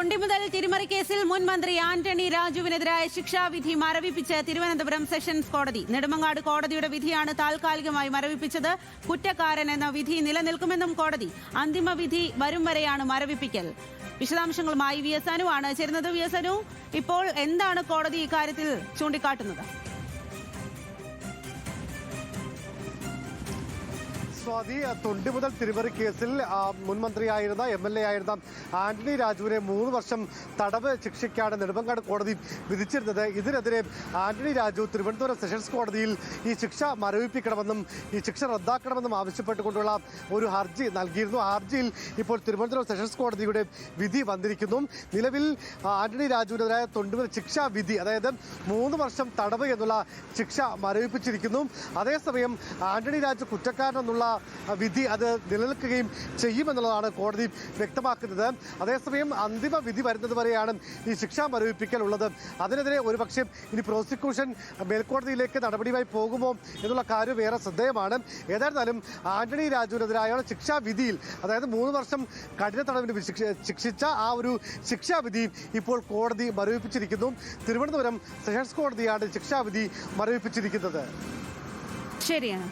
തൊണ്ടിമുതൽ തിരിമറി കേസിൽ മുൻ മന്ത്രി ആന്റണി രാജുവിനെതിരായ ശിക്ഷാവിധി മരവിപ്പിച്ച് തിരുവനന്തപുരം സെഷൻസ് കോടതി. നെടുമങ്ങാട് കോടതിയുടെ വിധിയാണ് താൽക്കാലികമായി മരവിപ്പിച്ചത്. കുറ്റക്കാരൻ എന്ന വിധി നിലനിൽക്കുമെന്നും കോടതി. അന്തിമ വിധി വരും വരെയാണ് മരവിപ്പിക്കൽ. വിശദാംശങ്ങളുമായി വി എസ് അനു ആണ് ചേരുന്നത്. വി എസ് അനു, ഇപ്പോൾ എന്താണ് കോടതി ഇക്കാര്യത്തിൽ ചൂണ്ടിക്കാട്ടുന്നത്? സ്വാതി, തൊണ്ടിമുതൽ തിരിമറി കേസിൽ മുൻ മന്ത്രിയായിരുന്ന MLA ആയിരുന്ന ആന്റണി രാജുവിനെ 3 വർഷം തടവ് ശിക്ഷയ്ക്കാണ് നെടുമങ്ങാട് കോടതി വിധിച്ചിരുന്നത്. ഇതിനെതിരെ ആന്റണി രാജു തിരുവനന്തപുരം സെഷൻസ് കോടതിയിൽ ഈ ശിക്ഷ മരവിപ്പിക്കണമെന്നും ഈ ശിക്ഷ റദ്ദാക്കണമെന്നും ആവശ്യപ്പെട്ടുകൊണ്ടുള്ള ഒരു ഹർജി നൽകിയിരുന്നു. ആ ഹർജിയിൽ ഇപ്പോൾ തിരുവനന്തപുരം സെഷൻസ് കോടതിയുടെ വിധി വന്നിരിക്കുന്നു. നിലവിൽ ആന്റണി രാജുവിനെതിരായ തൊണ്ടിമുതൽ ശിക്ഷാ വിധി, അതായത് 3 വർഷം തടവ് എന്നുള്ള ശിക്ഷ മരവിപ്പിച്ചിരിക്കുന്നു. അതേസമയം ആന്റണി രാജു കുറ്റക്കാരനെന്നുള്ള വിധി അത് നിലനിൽക്കുകയും ചെയ്യുമെന്നുള്ളതാണ് കോടതി വ്യക്തമാക്കുന്നത്. അതേസമയം അന്തിമ വിധി വരുന്നത് വരെയാണ് ഈ ശിക്ഷാ മരവിപ്പിക്കൽ ഉള്ളത്. അതിനെതിരെ ഒരുപക്ഷെ ഇനി പ്രോസിക്യൂഷൻ മേൽക്കോടതിയിലേക്ക് നടപടിയുമായി പോകുമോ എന്നുള്ള കാര്യം ഏറെ ശ്രദ്ധേയമാണ്. ഏതായിരുന്നാലും ആന്റണി രാജുവിനെതിരായ ശിക്ഷാ വിധിയിൽ, അതായത് 3 വർഷം കഠിന തടവിന് ശിക്ഷിച്ച ആ ഒരു ശിക്ഷാവിധി ഇപ്പോൾ കോടതി മരവിപ്പിച്ചിരിക്കുന്നു. തിരുവനന്തപുരം സെഷൻസ് കോടതിയാണ് ശിക്ഷാവിധി മരവിപ്പിച്ചിരിക്കുന്നത്. ശരിയാണ്.